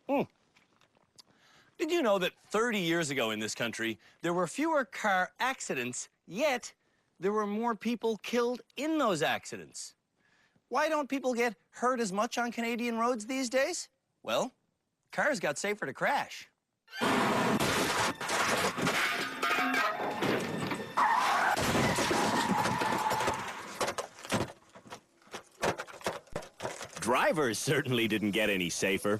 Did you know that 30 years ago in this country, there were fewer car accidents, yet there were more people killed in those accidents? Why don't people get hurt as much on Canadian roads these days? Well, cars got safer to crash. Drivers certainly didn't get any safer.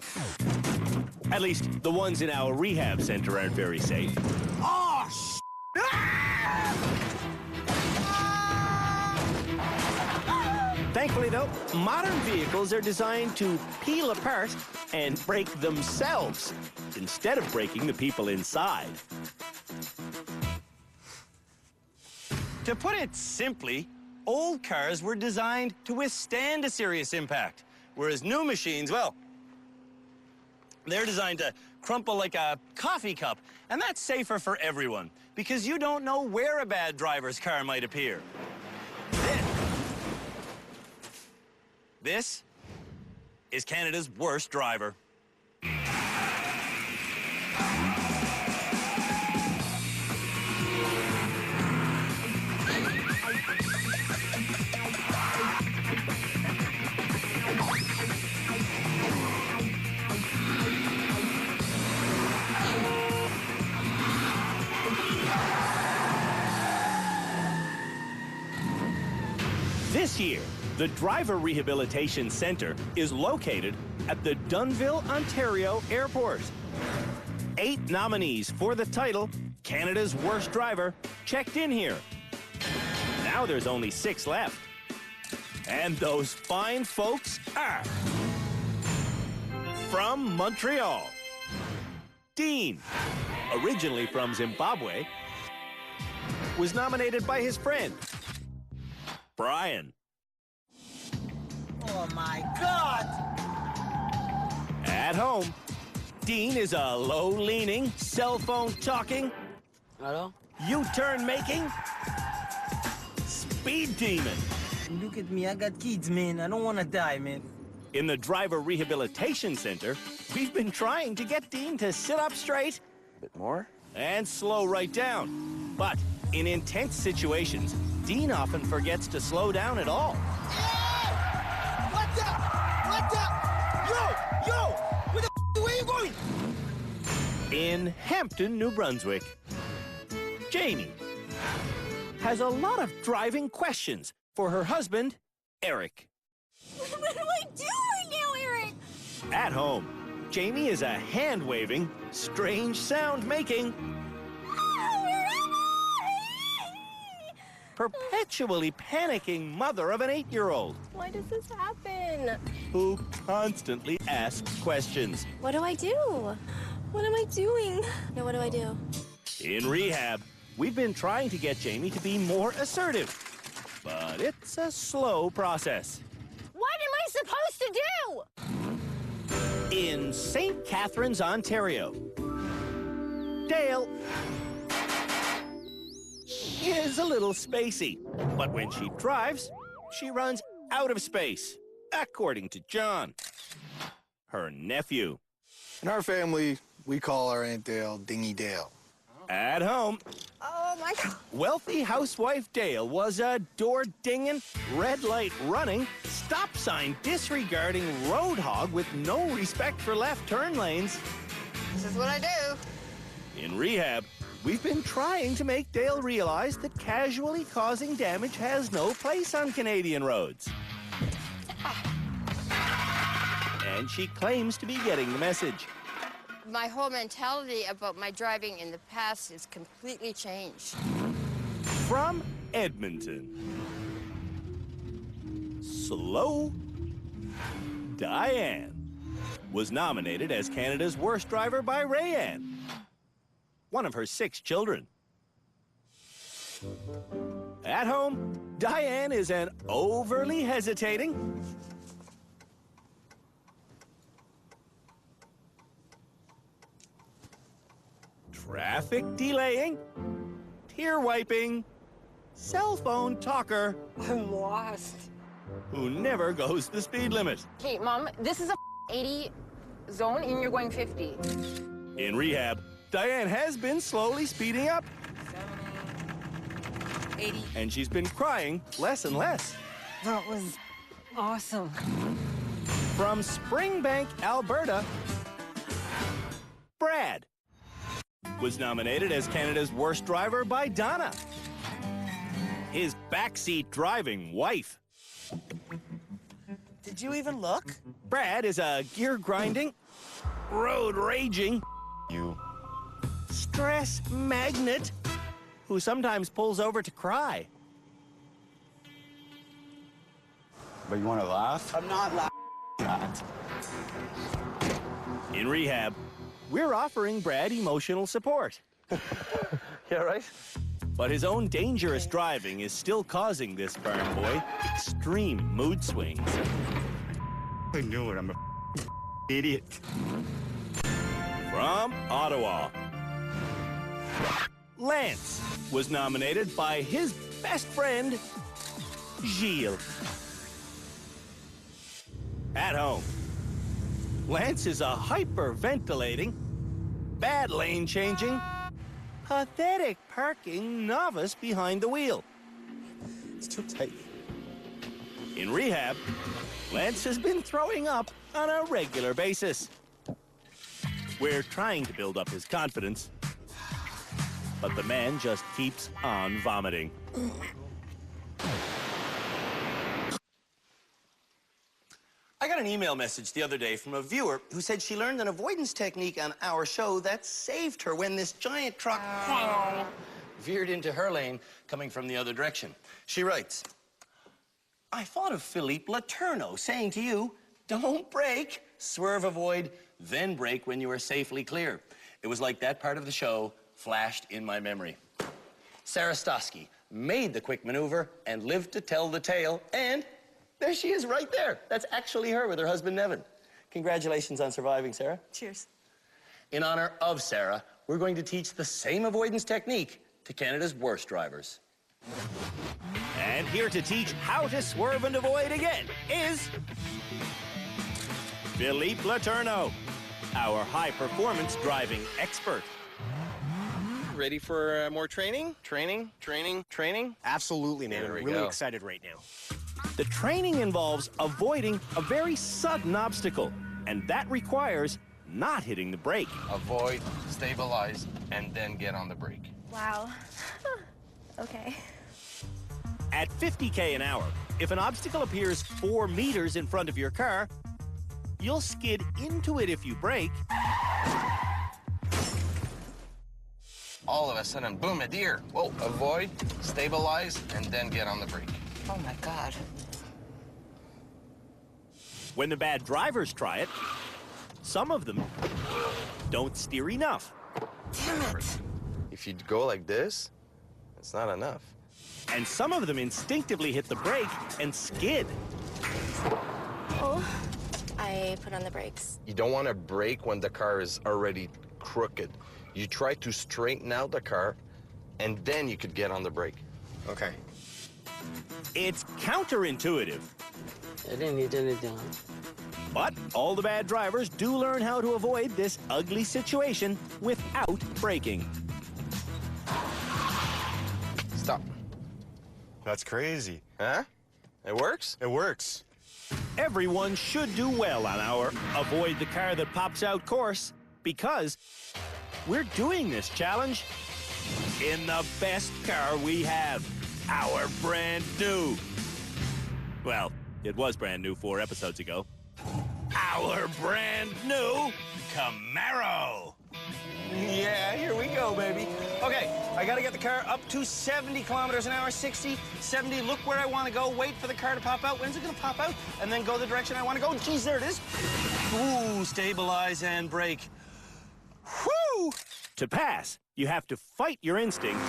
At least, the ones in our rehab center aren't very safe. Oh, Thankfully, though, modern vehicles are designed to peel apart and break themselves instead of breaking the people inside. To put it simply, old cars were designed to withstand a serious impact, whereas new machines, well, they're designed to crumple like a coffee cup, and that's safer for everyone, because you don't know where a bad driver's car might appear. This is Canada's worst driver. This year, the Driver Rehabilitation Centre is located at the Dunnville, Ontario Airport. 8 nominees for the title, Canada's Worst Driver, checked in here. Now there's only 6 left. And those fine folks are from Montreal. Dean, originally from Zimbabwe, was nominated by his friend, Brian. Oh, my God! At home, Dean is a low-leaning, cell phone-talking, Hello? U-turn making, speed demon. Look at me, I got kids, man. I don't want to die, man. In the Driver Rehabilitation Center, we've been trying to get Dean to sit up straight. Bit more? And slow right down. But in intense situations, Dean often forgets to slow down at all. What the? Yo! Where are you going? In Hampton, New Brunswick, Jamie has a lot of driving questions for her husband, Eric. What do I do right now, Eric? At home, Jamie is a hand-waving, strange sound-making, perpetually panicking mother of an 8-year-old Why does this happen? who constantly asks questions. What do I do? What am I doing? No, what do I do? In rehab, we've been trying to get Jamie to be more assertive, but it's a slow process. What am I supposed to do? In St. Catharines, Ontario, Dale is a little spacey, but when she drives, she runs out of space, according to John, her nephew. In our family, we call our Aunt Dale Dingy Dale. At home, Oh, my God. wealthy housewife Dale was a door-dinging, red light running, stop sign disregarding road hog with no respect for left turn lanes. This is what I do. In rehab, we've been trying to make Dale realize that casually causing damage has no place on Canadian roads. And she claims to be getting the message. My whole mentality about my driving in the past is completely changed. From Edmonton, Slow Diane was nominated as Canada's Worst Driver by Rayanne, one of her 6 children. At home, Diane is an overly hesitating, traffic delaying, tear wiping, cell phone talker I'm lost. who never goes the speed limit. Okay, Mom, this is a 80 zone and you're going 50. In rehab, Diane has been slowly speeding up. 70, 80. And she's been crying less and less. That was awesome. From Springbank, Alberta, Brad was nominated as Canada's worst driver by Donna, his backseat driving wife. Did you even look? Brad is a gear-grinding, road-raging, stress magnet who sometimes pulls over to cry. But you want to laugh? I'm not laughing. In rehab, we're offering Brad emotional support. Yeah, right? But his own dangerous driving is still causing this farm boy extreme mood swings. I knew it. I'm a idiot. From Ottawa, Lance was nominated by his best friend, Gilles. At home, Lance is a hyperventilating, bad lane changing, pathetic parking novice behind the wheel. It's too tight. In rehab, Lance has been throwing up on a regular basis. We're trying to build up his confidence, but the man just keeps on vomiting. I got an email message the other day from a viewer who said she learned an avoidance technique on our show that saved her when this giant truck veered into her lane coming from the other direction. She writes, I thought of Philippe Letourneau saying to you, don't brake, swerve, avoid, then brake when you are safely clear. It was like that part of the show flashed in my memory. Sarah Stosky made the quick maneuver and lived to tell the tale, and there she is right there. That's actually her with her husband, Nevin. Congratulations on surviving, Sarah. Cheers. In honor of Sarah, we're going to teach the same avoidance technique to Canada's worst drivers. And here to teach how to swerve and avoid again is Philippe Letourneau, our high-performance driving expert. Ready for more training? Training? Absolutely, man. I'm really excited right now. The training involves avoiding a very sudden obstacle, and that requires not hitting the brake. Avoid, stabilize, and then get on the brake. Wow. Okay. At 50k an hour, if an obstacle appears 4 meters in front of your car, you'll skid into it if you brake. All of a sudden, boom, a deer. Whoa, avoid, stabilize, and then get on the brake. Oh my God. When the bad drivers try it, some of them don't steer enough. Damn it. If you go like this, it's not enough. And some of them instinctively hit the brake and skid. Oh, I put on the brakes. You don't want to brake when the car is already crooked. You try to straighten out the car, and then you could get on the brake. Okay. It's counterintuitive. But all the bad drivers do learn how to avoid this ugly situation without braking. Stop. That's crazy. Huh? It works? It works. Everyone should do well on our Avoid the Car That Pops Out course, because we're doing this challenge in the best car we have, our brand new. Well, it was brand new 4 episodes ago. Our brand new Camaro. Yeah, here we go, baby. Okay, I gotta get the car up to 70 kilometers an hour, 60, 70. Look where I want to go. Wait for the car to pop out. When's it gonna pop out? And then go the direction I want to go. Geez, there it is. Ooh, stabilize and brake. Whew! To pass, you have to fight your instinct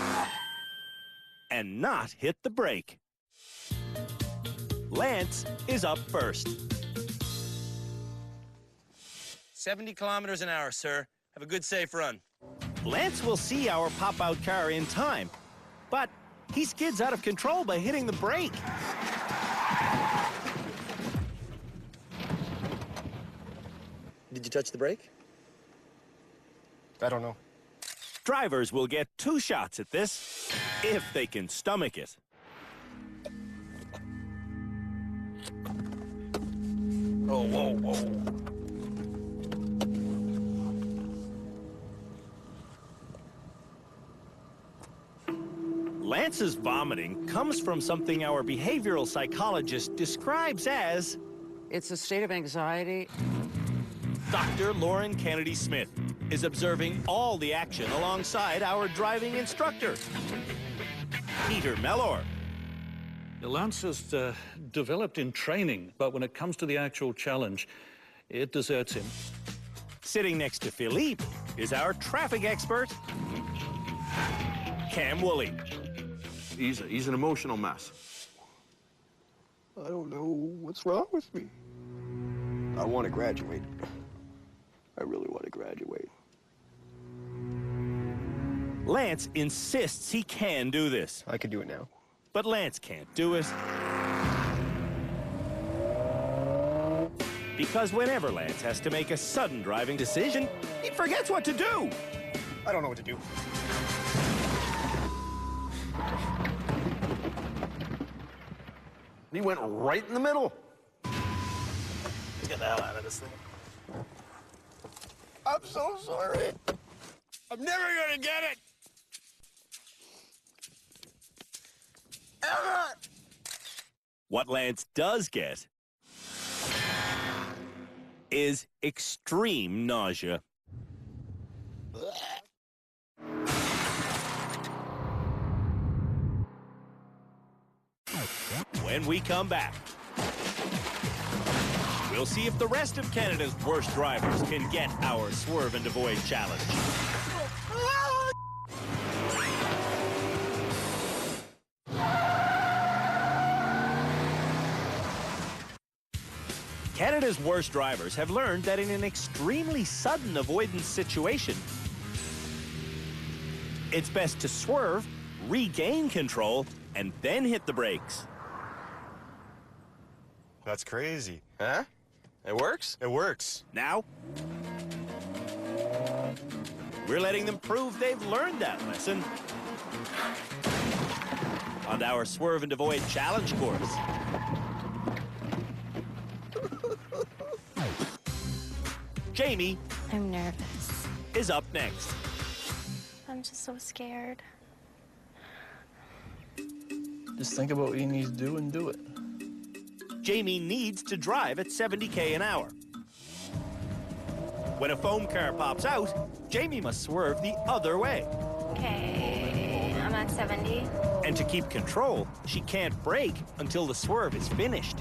and not hit the brake. Lance is up first. 70 kilometers an hour, sir. Have a good, safe run. Lance will see our pop-out car in time, but he skids out of control by hitting the brake. Did you touch the brake? I don't know. Drivers will get 2 shots at this if they can stomach it. Oh, whoa, whoa. Lance's vomiting comes from something our behavioral psychologist describes as... It's a state of anxiety. Dr. Lauren Kennedy Smith is observing all the action alongside our driving instructor, Peter Mellor. Lance is developed in training, but when it comes to the actual challenge, it deserts him. Sitting next to Philippe is our traffic expert, Cam Woolley. He's an emotional mess. I don't know what's wrong with me. I want to graduate. I really want to graduate. Lance insists he can do this. I could do it now. But Lance can't do it. Because whenever Lance has to make a sudden driving decision, he forgets what to do. I don't know what to do. He went right in the middle. Let's get the hell out of this thing. I'm so sorry. I'm never gonna get it. Ever. What Lance does get is extreme nausea. When we come back, we'll see if the rest of Canada's worst drivers can get our Swerve and Avoid challenge. Canada's worst drivers have learned that in an extremely sudden avoidance situation, it's best to swerve, regain control, and then hit the brakes. That's crazy. Huh? It works? It works. Now, we're letting them prove they've learned that lesson on our Swerve and Avoid challenge course. Jamie I'm nervous. is up next. I'm just so scared. Just think about what you need to do and do it. Jamie needs to drive at 70k an hour. When a foam car pops out, Jamie must swerve the other way. Okay, I'm at 70. And to keep control, she can't brake until the swerve is finished.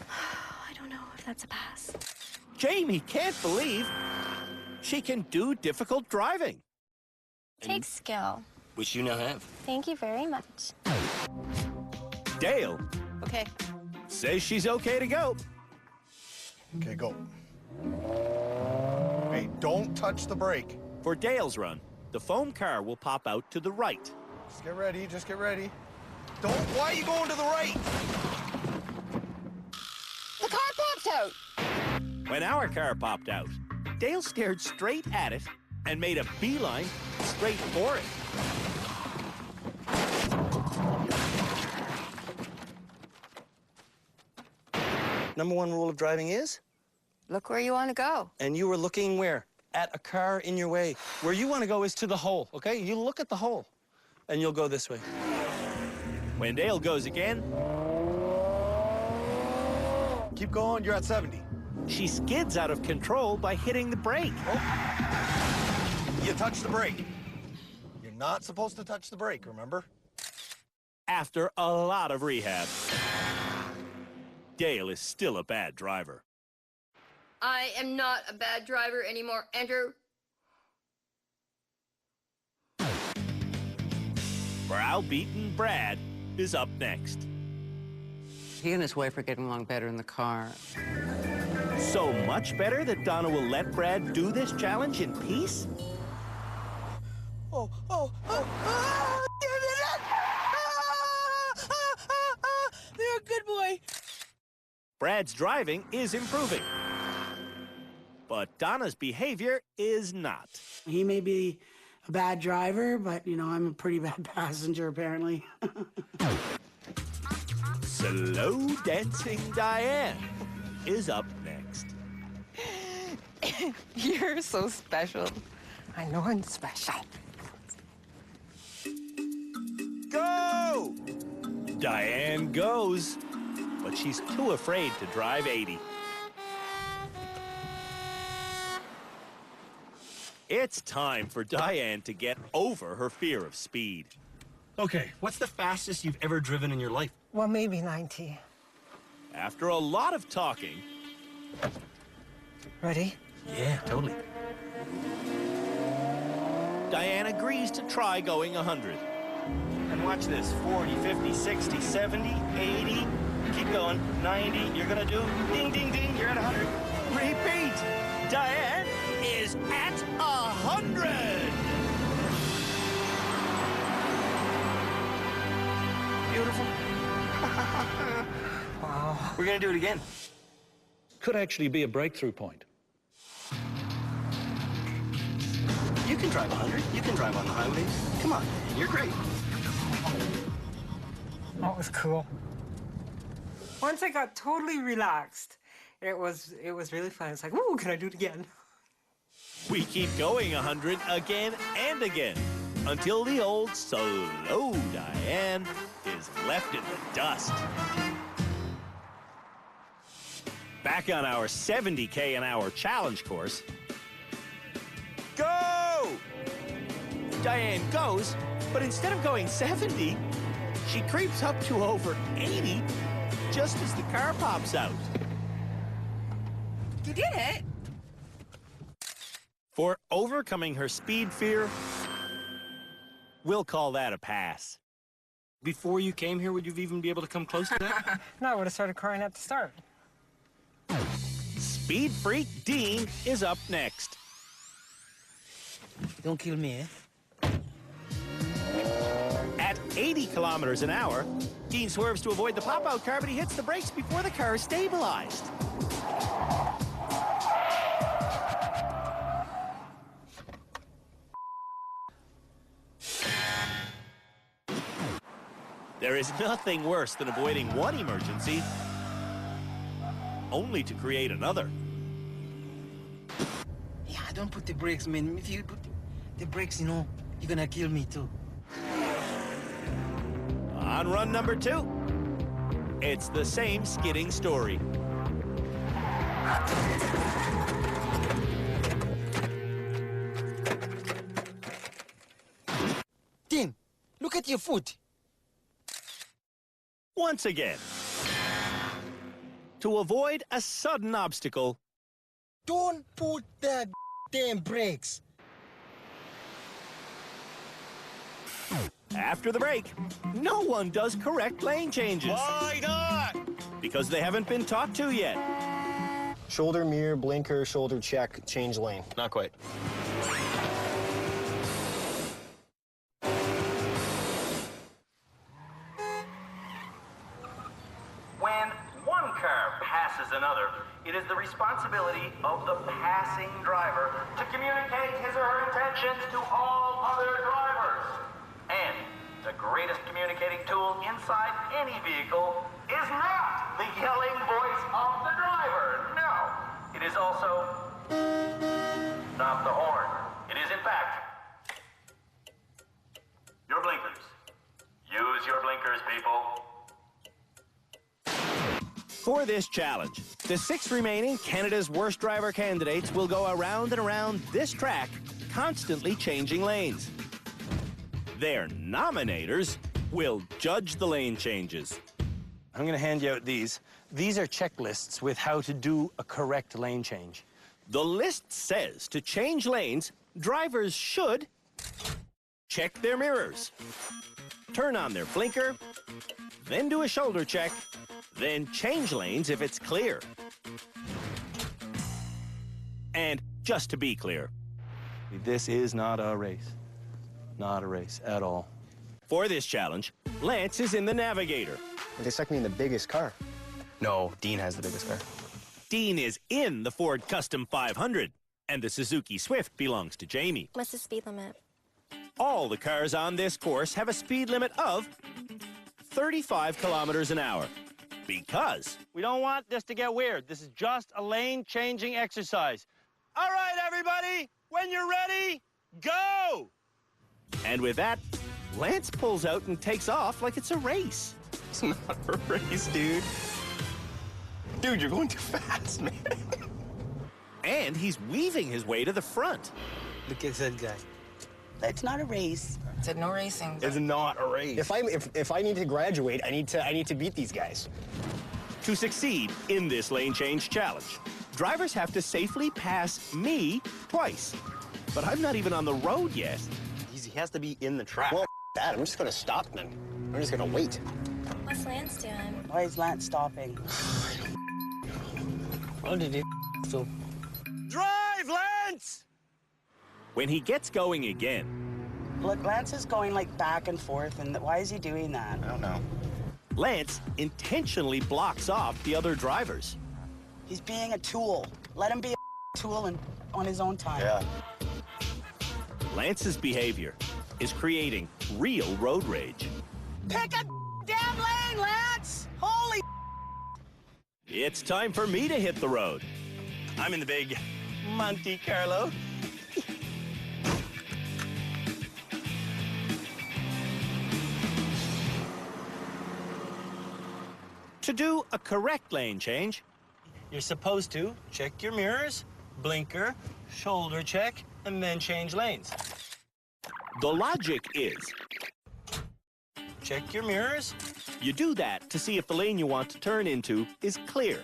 I don't know if that's a pass. Jamie can't believe she can do difficult driving. Takes skill. Which you now have. Thank you very much. Dale Okay. says she's okay to go. Okay, go. Hey, don't touch the brake. For Dale's run, the foam car will pop out to the right. Just get ready, just get ready. Don't, why are you going to the right? The car popped out. When our car popped out, Dale stared straight at it and made a beeline straight for it. Number one rule of driving is? Look where you want to go. And you were looking where? At a car in your way. Where you want to go is to the hole, okay? You look at the hole, and you'll go this way. When Dale goes again, Keep going, you're at 70. she skids out of control by hitting the brake. You touch the brake. You're not supposed to touch the brake, remember? After a lot of rehab, Dale is still a bad driver. I am not a bad driver anymore, Andrew. Browbeaten Brad is up next. He and his wife are getting along better in the car. So much better that Donna will let Brad do this challenge in peace? Oh, oh, oh, ah! You're a good boy. Brad's driving is improving, but Donna's behavior is not. He may be a bad driver, but, you know, I'm a pretty bad passenger, apparently. Slow dancing Diane is up next. You're so special. I know I'm special. Go! Diane goes, but she's too afraid to drive 80. It's time for Diane to get over her fear of speed. Okay, what's the fastest you've ever driven in your life? Well, maybe 90. After a lot of talking... Ready? Yeah, totally. Diane agrees to try going 100. And watch this, 40, 50, 60, 70, 80, keep going, 90, you're gonna do ding, ding, ding, you're at 100. Repeat! Diane is at 100! Beautiful. Wow. We're gonna do it again. Could actually be a breakthrough point. You can drive 100. You can drive on the highways. Come on, you're great. That was cool. Once I got totally relaxed, it was really fun. It's like, ooh, can I do it again? We keep going 100 again and again until the old slow Diane is left in the dust. Back on our 70K an hour challenge course. Go! Diane goes, but instead of going 70, she creeps up to over 80 just as the car pops out. You did it. For overcoming her speed fear, we'll call that a pass. Before you came here, would you even be able to come close to that? No, I would have started crying at the start. Speed freak Dean is up next. Don't kill me, eh? At 80 kilometers an hour, Dean swerves to avoid the pop-out car, but he hits the brakes before the car is stabilized. There is nothing worse than avoiding one emergency, only to create another. Yeah, don't put the brakes, man. If you put the brakes, you know, you're gonna kill me too. On run number 2, it's the same skidding story. Dean, look at your foot. Once again. To avoid a sudden obstacle, Don't put the damn brakes. after the break, no one does correct lane changes. Why not? Because they haven't been taught to yet. Shoulder, mirror, blinker, shoulder check, change lane. Not quite. When one car passes another, it is the responsibility of the passing driver to communicate his or her intentions to all other drivers. And the greatest communicating tool inside any vehicle is not the yelling voice of the driver. No, it is also not the horn. It is, in fact, your blinkers. Use your blinkers, people. For this challenge, the 6 remaining Canada's Worst Driver candidates will go around and around this track, constantly changing lanes. Their nominators will judge the lane changes. I'm gonna hand you out these. These are checklists with how to do a correct lane change. The list says to change lanes, drivers should check their mirrors, turn on their blinker, then do a shoulder check, then change lanes if it's clear. And just to be clear, This is not a race. Not a race at all. for this challenge, Lance is in the Navigator. They stuck me in the biggest car. No, Dean has the biggest car. Dean is in the Ford Custom 500, and the Suzuki Swift belongs to Jamie. What's the speed limit? All the cars on this course have a speed limit of 35 kilometers an hour. Because we don't want this to get weird. This is just a lane-changing exercise. All right, everybody, when you're ready, go! And with that, Lance pulls out and takes off like it's a race. It's not a race, dude. Dude, you're going too fast, man. And he's weaving his way to the front. Look at that guy. It's not a race. It said no racing. It's not a race. If I need to graduate, I need to beat these guys. To succeed in this lane change challenge, drivers have to safely pass me twice. But I'm not even on the road yet. He has to be in the track. Well, that, I'm just gonna stop then. I'm just gonna wait. What's Lance doing? Why is Lance stopping? What did he do? Drive, Lance! When he gets going again, Look, Lance is going like back and forth, and why is he doing that? I don't know. Lance intentionally blocks off the other drivers. He's being a tool. Let him be a tool and on his own time. Yeah. Lance's behavior is creating real road rage. Pick a damn lane, Lance! Holy It's time for me to hit the road. I'm in the big Monte Carlo. To do a correct lane change, You're supposed to check your mirrors, blinker, shoulder check, and then change lanes. the logic is Check your mirrors, you do that to see if the lane you want to turn into is clear.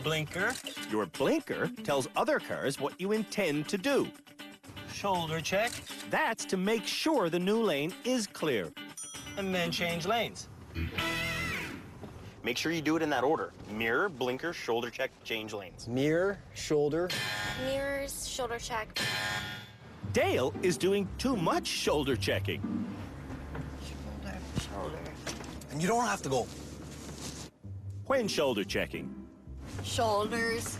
blinker, Your blinker tells other cars what you intend to do. shoulder check, That's to make sure the new lane is clear. and then change lanes. Make sure you do it in that order. Mirror, blinker, shoulder check, change lanes. Mirror, shoulder. Mirrors, shoulder check. Dale is doing too much shoulder checking. And you don't have to go. When shoulder checking, Shoulders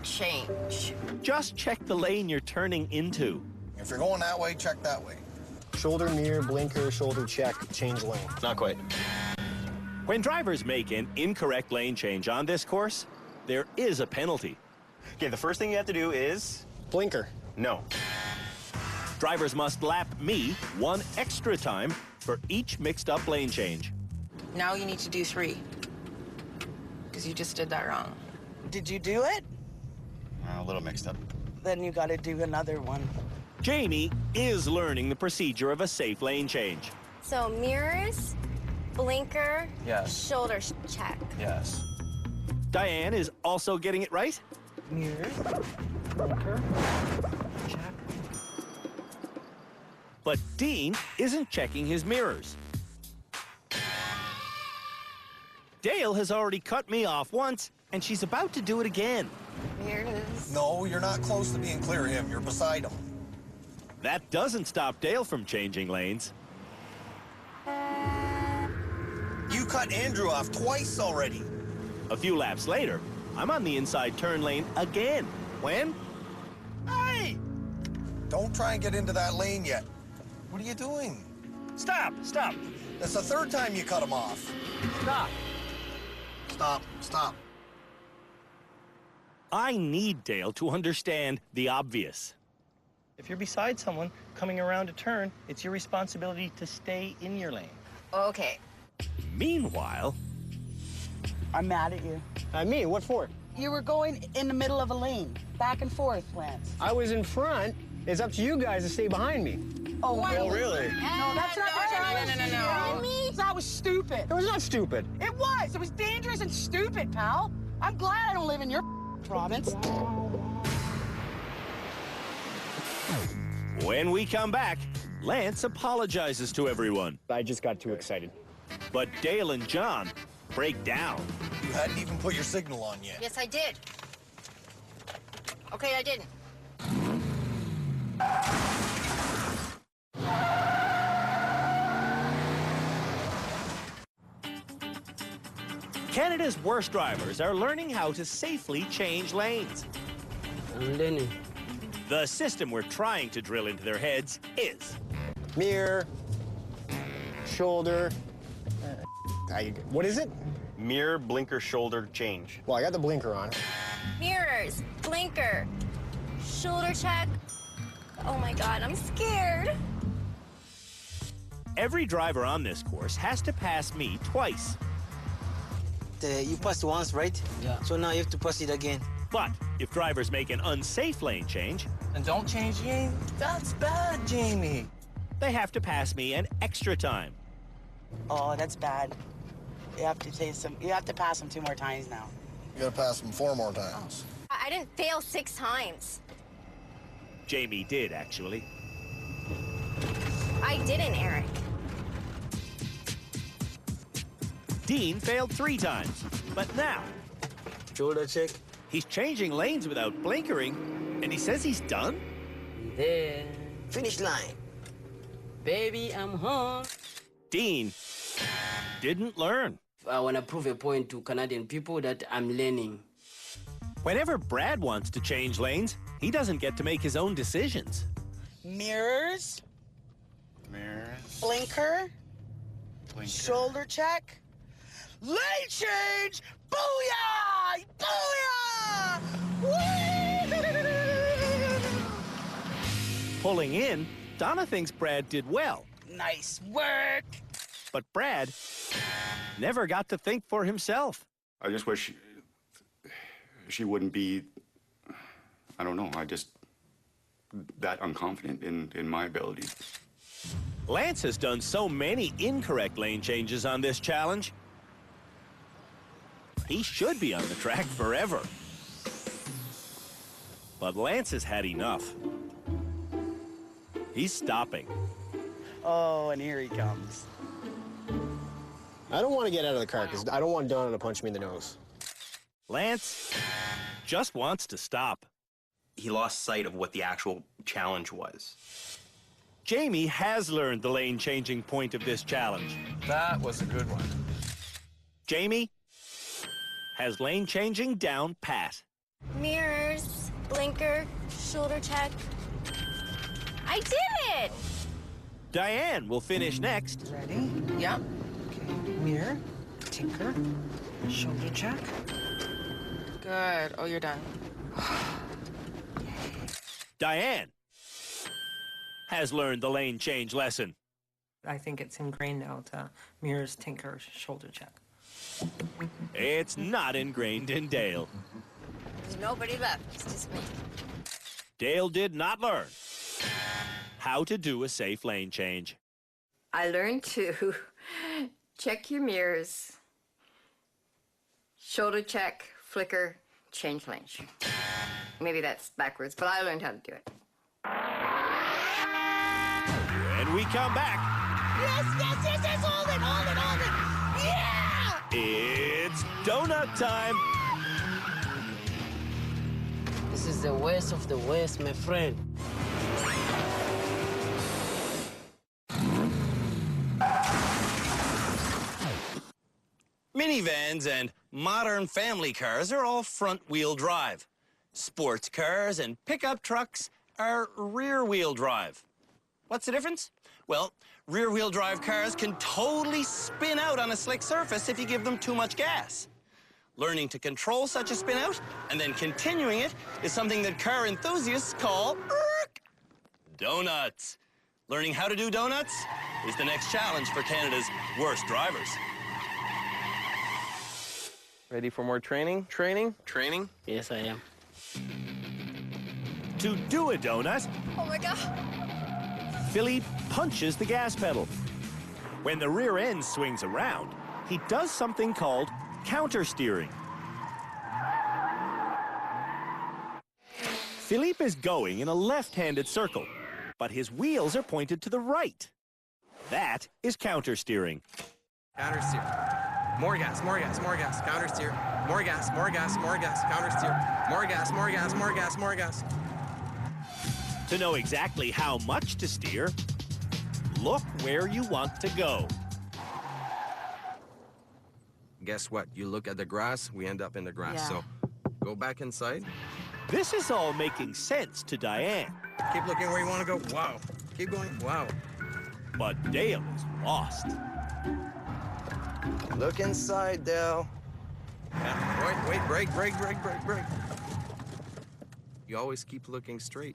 change. just check the lane you're turning into. If you're going that way, check that way. Shoulder, mirror, blinker, shoulder check, change lane. Not quite. When drivers make an incorrect lane change on this course, there is a penalty. Okay, the first thing you have to do is... Blinker. No. Drivers must lap me one extra time for each mixed-up lane change. Now you need to do 3. Because you just did that wrong. Did you do it? A little mixed up. Then you gotta do another one. Jamie is learning the procedure of a safe lane change. So mirrors, blinker, Yes. shoulder check. Yes. Diane is also getting it right. Mirrors, blinker, check. But Dean isn't checking his mirrors. Dale has already cut me off once, and she's about to do it again. Mirrors. No, you're not close to being clear of him. You're beside him. That doesn't stop Dale from changing lanes. You cut Andrew off twice already. A few laps later, I'm on the inside turn lane again. When? Hey! Don't try and get into that lane yet. What are you doing? Stop, stop, That's the 3rd time you cut him off. stop. Stop, stop. I need Dale to understand the obvious. If you're beside someone coming around a turn, it's your responsibility to stay in your lane. Okay. Meanwhile, I'm mad at you. Me? What for? You were going in the middle of a lane, back and forth, Lance. I was in front. It's up to you guys to stay behind me. Oh, really? No, that's not the challenge. No. That was stupid. It was not stupid. It was. It was dangerous and stupid, pal. I'm glad I don't live in your province. when we come back, Lance apologizes to everyone. I just got too excited. But Dale and John break down. You hadn't even put your signal on yet. Yes, I did. Okay, I didn't. Canada Canada's worst drivers are learning how to safely change lanes. I'm learning. The system we're trying to drill into their heads is Mirror, shoulder. What is it? Mirror, blinker, shoulder, change. Well, I got the blinker on. Mirrors, blinker, shoulder check. Oh my God, I'm scared. every driver on this course has to pass me twice. You passed once, right? Yeah. So now you have to pass it again. But if drivers make an unsafe lane change... And don't change lane? That's bad, Jamie. They have to pass me an extra time. Oh, that's bad. You have to say some. You have to pass them 2 more times now. You gotta pass them 4 more times. I didn't fail 6 times. Jamie did, actually. I didn't, Eric. Dean failed 3 times, but now... Shoulder check. He's changing lanes without blinkering, and he says he's done? Then... Finish line. Baby, I'm home. Dean didn't learn. I want to prove a point to Canadian people that I'm learning. Whenever Brad wants to change lanes, he doesn't get to make his own decisions. Mirrors. Mirrors. Blinker. Blinker. Shoulder check. Lane change! Booyah! Booyah! Whee! Pulling in, Donna thinks Brad did well. Nice work! But Brad never got to think for himself. I just wish she wouldn't be, I don't know, I just, that unconfident in my abilities. Lance has done so many incorrect lane changes on this challenge. He should be on the track forever. But Lance has had enough. He's stopping. Oh, and here he comes. I don't want to get out of the car because I don't want Donna to punch me in the nose. Lance just wants to stop. He lost sight of what the actual challenge was. Jamie has learned the lane-changing point of this challenge. That was a good one. Jamie has lane-changing down pat. Mirrors, blinker, shoulder check. I did it! Diane will finish next. Ready? Yep. Okay. Mirror, tinker, shoulder check. Good. Oh, you're done. Diane has learned the lane change lesson. I think it's ingrained now to mirrors, tinker, shoulder check. It's not ingrained in Dale. There's nobody left. It's just me. Dale did not learn how to do a safe lane change. I learned to check your mirrors, shoulder check, flicker, change lanes. Maybe that's backwards, but I learned how to do it. And we come back. Yes, yes, yes, yes! Hold it, hold it, hold it! Yeah! It's donut time. This is the worst of the worst, my friend. Minivans and modern family cars are all front-wheel drive. Sports cars and pickup trucks are rear-wheel drive. What's the difference? Well, rear-wheel drive cars can totally spin out on a slick surface if you give them too much gas. Learning to control such a spin out and then continuing it is something that car enthusiasts call donuts. Learning how to do donuts is the next challenge for Canada's worst drivers. Ready for more training? Training? Yes, I am. To do a donut, Oh my God. Philly punches the gas pedal. When the rear end swings around, he does something called counter steering. Philippe is going in a left-handed circle, but his wheels are pointed to the right. That is counter steering. Counter steer. More gas, more gas, more gas. Counter steer. More gas, more gas, more gas. Counter steer. More gas, more gas, more gas, more gas. To know exactly how much to steer, look where you want to go. guess what? You look at the grass, we end up in the grass. Yeah. So go back inside. This is all making sense to Diane. Keep looking where you want to go. Wow. Keep going. Wow. But Dale is lost. Look inside, Dale. Yeah. Wait, break. You always keep looking straight.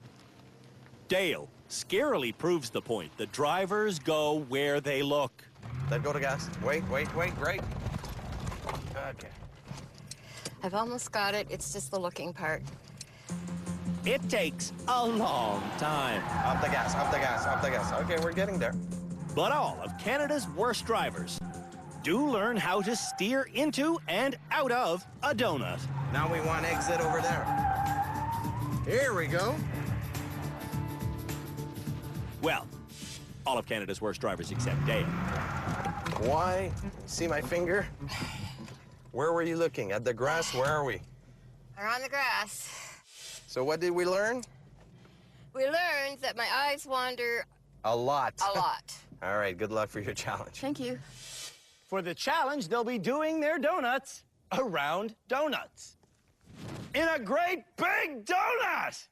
Dale scarily proves the point that drivers go where they look. Let go to gas. Wait, break. Okay. I've almost got it. It's just the looking part. It takes a long time. Up the gas. Okay, we're getting there. But all of Canada's worst drivers do learn how to steer into and out of a donut. Now we want exit over there. Here we go. Well, all of Canada's worst drivers except Dale. Why? See my finger? Where were you looking? At the grass? Where are we? We're on the grass. So what did we learn? We learned that my eyes wander A lot. a lot. All right, good luck for your challenge. Thank you. For the challenge, they'll be doing their donuts around donuts. In a great big donut!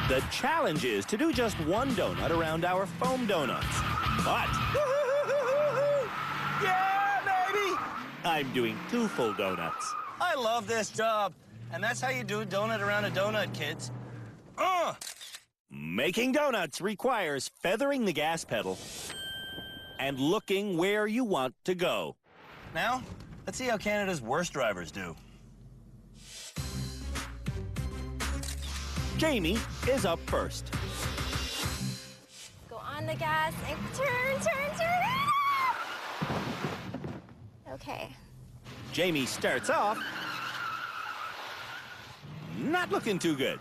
The challenge is to do just one donut around our foam donuts. But Yeah, baby! I'm doing 2 full donuts. I love this job. And that's how you do a donut around a donut, kids. Making donuts requires feathering the gas pedal and looking where you want to go. Now, let's see how Canada's worst drivers do. Jamie is up first. Go on the gas and turn. Okay. Jamie starts off not looking too good.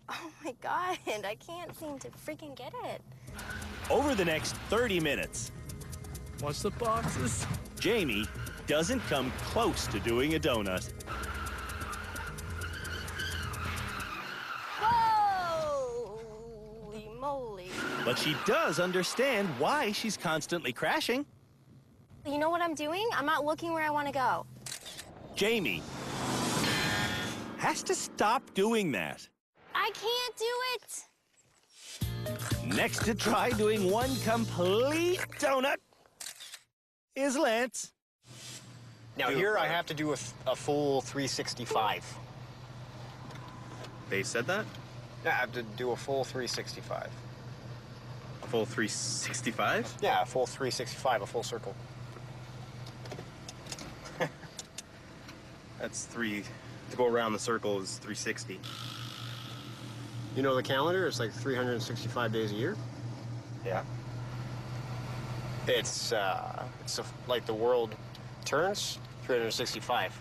Oh my God, I can't seem to freaking get it. Over the next 30 minutes, Watch the boxes. Jamie doesn't come close to doing a donut. Holy moly. But she does understand why she's constantly crashing. You know what I'm doing? I'm not looking where I want to go. Jamie has to stop doing that. I can't do it. Next to try doing one complete donut is Lance. Now here I have to do a full 365. They said that? Yeah, I have to do a full 365. A full 365? Yeah, a full 365, a full circle. That's to go around the circle is 360. You know the calendar? It's like 365 days a year. Yeah. It's like the world turns 365.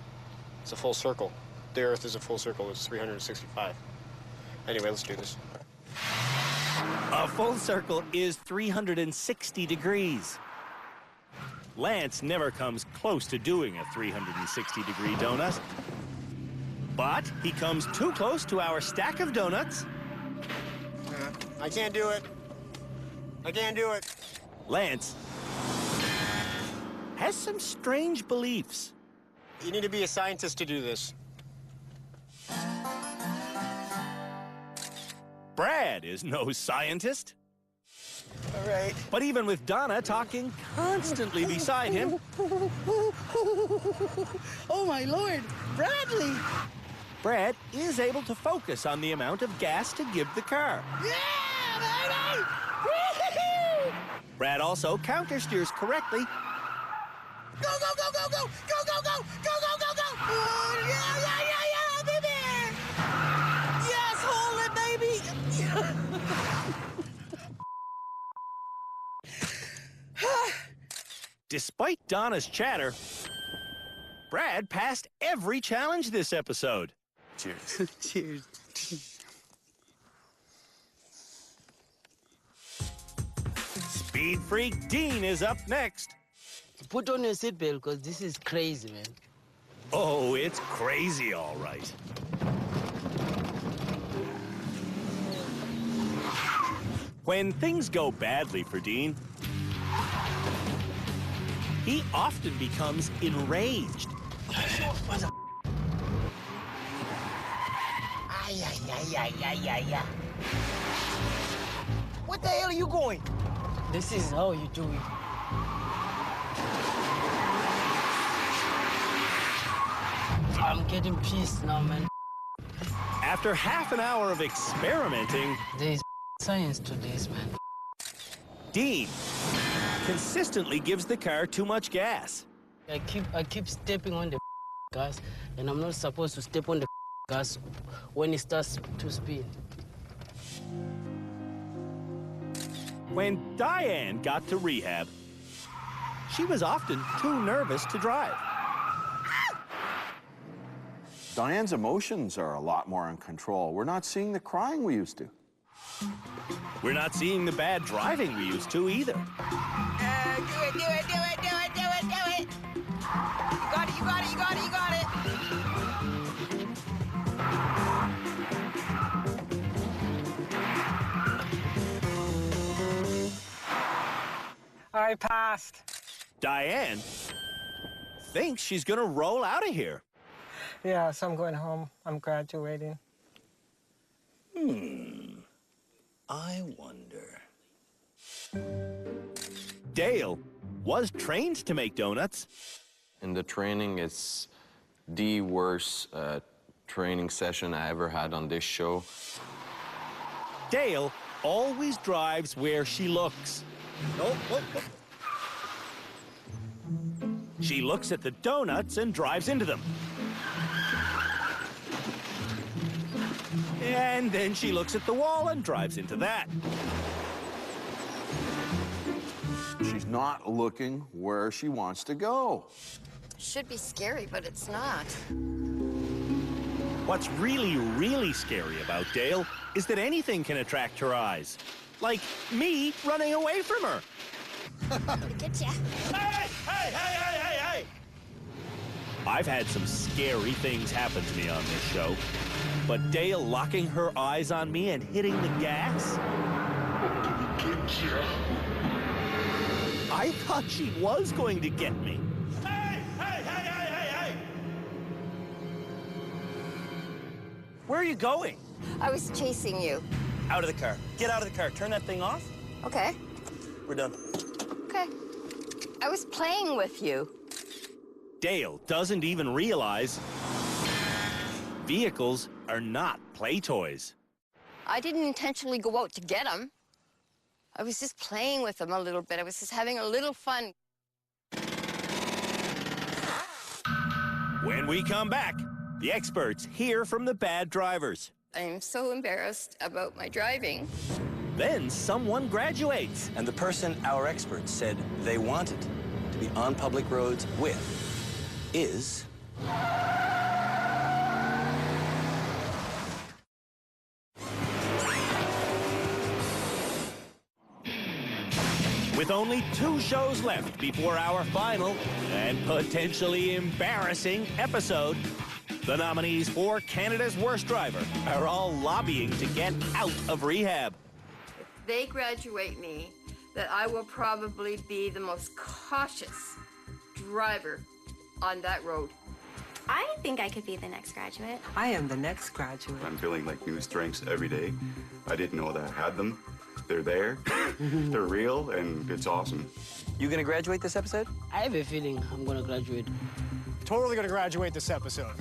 It's a full circle. The Earth is a full circle. It's 365. Anyway, let's do this. A full circle is 360 degrees. Lance never comes close to doing a 360-degree donut. But he comes too close to our stack of donuts. I can't do it. I can't do it. Lance has some strange beliefs. You need to be a scientist to do this. Brad is no scientist. All right. But even with Donna talking constantly beside him... Oh, my Lord. Bradley! Brad is able to focus on the amount of gas to give the car. Yeah, baby! Woo-hoo-hoo! Brad also countersteers correctly. Go, go, go, go, go! Go, go, go! Go, go, go, go! Oh, yeah, yeah, yeah, yeah, baby! Yes, hold it, baby! Despite Donna's chatter, Brad passed every challenge this episode. Cheers. Cheers. Speed freak Dean is up next. Put on your seatbelt, because this is crazy, man. Oh, it's crazy, all right. When things go badly for Dean, he often becomes enraged. What the hell are you going? This is how you do it. I'm getting pissed now, man. After half an hour of experimenting, There's science to this, man. Dean consistently gives the car too much gas. I keep stepping on the gas, and I'm not supposed to step on the gas when it starts to spin. When Diane got to rehab, she was often too nervous to drive. Diane's emotions are a lot more in control. We're not seeing the crying we used to. We're not seeing the bad driving we used to either. Do it, do it, do it, do it, do it, do it. You got it, you got it, you got it, you got it. I passed. Diane thinks she's gonna roll out of here. Yeah, so I'm going home. I'm graduating. I wonder. Dale was trained to make donuts. In the training, it's the worst training session I ever had on this show. Dale always drives where she looks. She looks at the donuts and drives into them. And then she looks at the wall and drives into that. She's not looking where she wants to go. Should be scary, but it's not. What's really, really scary about Dale is that anything can attract her eyes. Like me running away from her. Get ya. Hey, hey, hey, hey, hey, hey! I've had some scary things happen to me on this show, but Dale locking her eyes on me and hitting the gas? I thought she was going to get me. Hey, hey, hey, hey, hey, hey! Where are you going? I was chasing you. Out of the car. Get out of the car. Turn that thing off. Okay. We're done. Okay. I was playing with you. Dale doesn't even realize vehicles are not play toys. I didn't intentionally go out to get them. I was just playing with them a little bit. I was just having a little fun. When we come back, the experts hear from the bad drivers. I'm so embarrassed about my driving. Then someone graduates. And the person our experts said they wanted to be on public roads with is... With only 2 shows left before our final and potentially embarrassing episode, the nominees for Canada's Worst Driver are all lobbying to get out of rehab. If they graduate me, that I will probably be the most cautious driver on that road. I think I could be the next graduate. I am the next graduate. I'm feeling like new strengths every day. I didn't know that I had them. They're there, they're real, and it's awesome. You gonna graduate this episode? I have a feeling I'm gonna graduate. Totally gonna graduate this episode.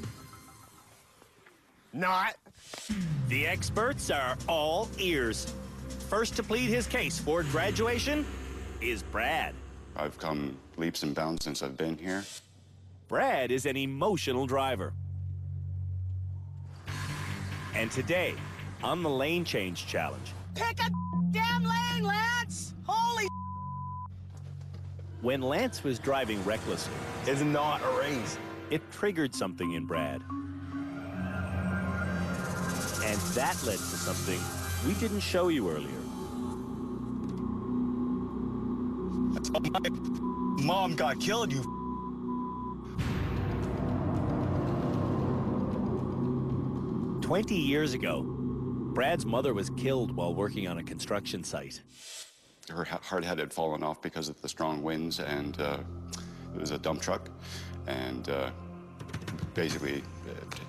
Not. The experts are all ears. First to plead his case for graduation is Brad. I've come leaps and bounds since I've been here. Brad is an emotional driver. And today, on the Lane Change Challenge, Pick a damn lane, Lance! Holy when Lance was driving recklessly, It's not a race. it triggered something in Brad. And that led to something we didn't show you earlier. That's how my mom got killed, you 20 years ago, Brad's mother was killed while working on a construction site. Her hard hat had fallen off because of the strong winds, and it was a dump truck, and basically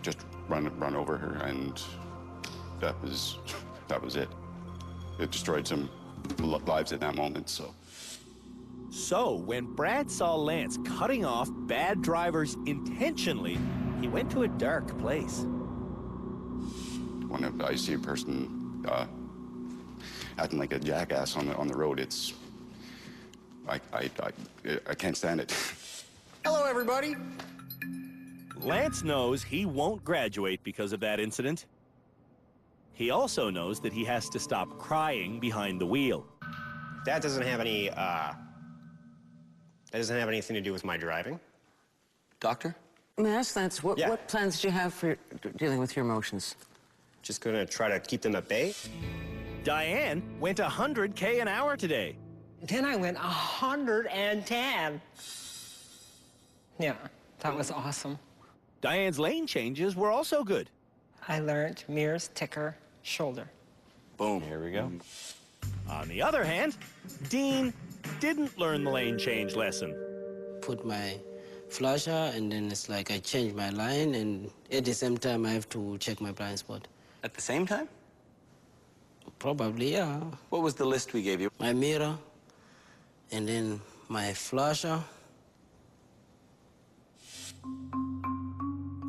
just run over her, and that was it. It destroyed some lives at that moment, so. So when Brad saw Lance cutting off bad drivers intentionally, he went to a dark place. When I see a person acting like a jackass on the road, it's I can't stand it. Hello, everybody. Lance knows he won't graduate because of that incident. He also knows that he has to stop crying behind the wheel. That doesn't have any, that doesn't have anything to do with my driving. Doctor? May I ask, Lance, what plans do you have for dealing with your emotions? Just gonna try to keep them at bay. Diane went 100K an hour today. Then I went 110. Yeah, that was awesome. Diane's lane changes were also good. I learned mirrors, ticker, shoulder. Boom. Here we go. On the other hand, Dean didn't learn the lane change lesson. Put my flasher, and then it's like I change my line, and at the same time I have to check my blind spot. At the same time? Probably, yeah. What was the list we gave you? My mirror, and then my flasher.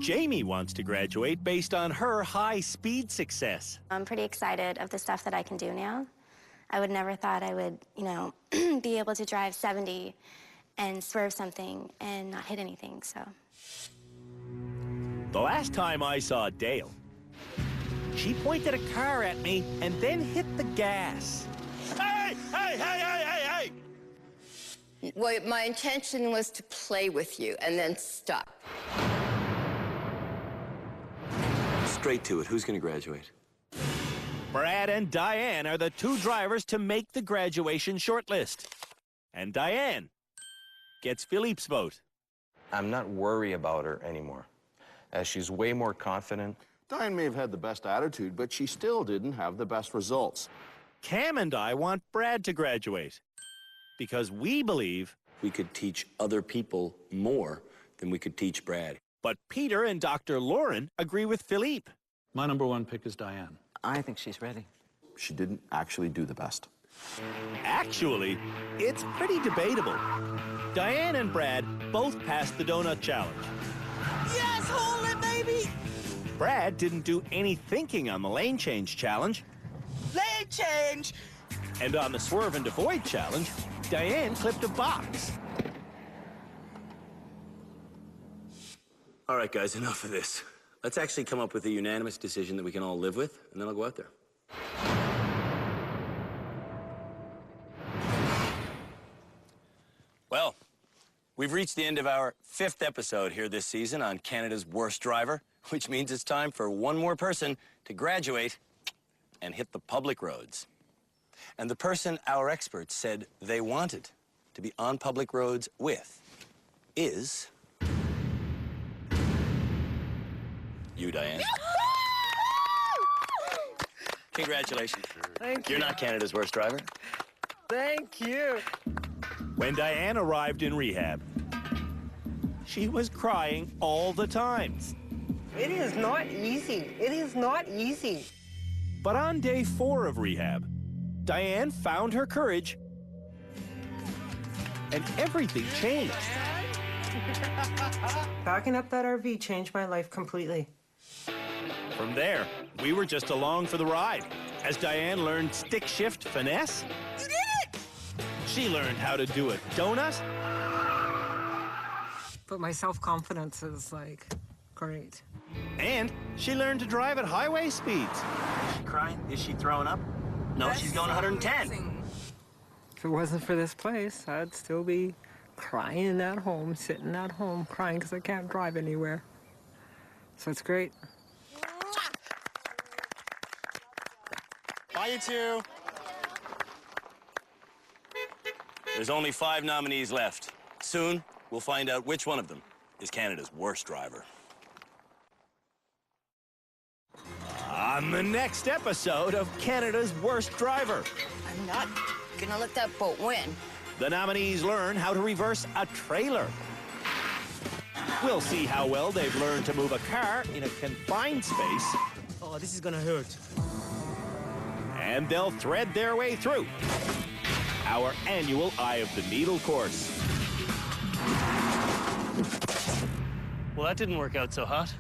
Jamie wants to graduate based on her high-speed success. I'm pretty excited of the stuff that I can do now. I would never thought I would, you know, be able to drive 70 and swerve something and not hit anything, so. The last time I saw Dale, she pointed a car at me and then hit the gas. Hey, hey, hey, hey, hey, hey! Well, my intention was to play with you and then stop. Straight to it. Who's going to graduate? Brad and Diane are the two drivers to make the graduation shortlist. And Diane gets Philippe's vote. I'm not worried about her anymore, as she's way more confident. Diane may have had the best attitude, but she still didn't have the best results. Cam and I want Brad to graduate because we believe we could teach other people more than we could teach Brad. But Peter and Dr. Lauren agree with Philippe. My number one pick is Diane. I think she's ready. She didn't actually do the best. Actually, it's pretty debatable. Diane and Brad both passed the donut challenge. Yes, hold it, baby! Brad didn't do any thinking on the lane change challenge. Lane change! And on the swerve and avoid challenge, Diane clipped a box. All right, guys, enough of this. Let's actually come up with a unanimous decision that we can all live with, and then I'll go out there. Well, we've reached the end of our 5th episode here this season on Canada's Worst Driver, which means it's time for one more person to graduate and hit the public roads. And the person our experts said they wanted to be on public roads with is you, Diane. Congratulations. Thank You're you. not Canada's worst driver. Thank you. When Diane arrived in rehab, she was crying all the time. It is not easy. It is not easy. But on day 4 of rehab, Diane found her courage and everything changed. Backing up that RV changed my life completely. From there, we were just along for the ride as Diane learned stick shift finesse. You did it! She learned how to do a donut. But my self-confidence is, like, great. And she learned to drive at highway speeds. Is she crying? Is she throwing up? No, she's going 110. If it wasn't for this place, I'd still be crying at home, sitting at home, crying because I can't drive anywhere. So it's great. Bye, you two. There's only 5 nominees left. Soon, we'll find out which one of them is Canada's worst driver. On the next episode of Canada's Worst Driver, I'm not gonna let that boat win. the nominees learn how to reverse a trailer. We'll see how well they've learned to move a car in a confined space. Oh, this is gonna hurt. And they'll thread their way through our annual Eye of the Needle course. Well, that didn't work out so hot.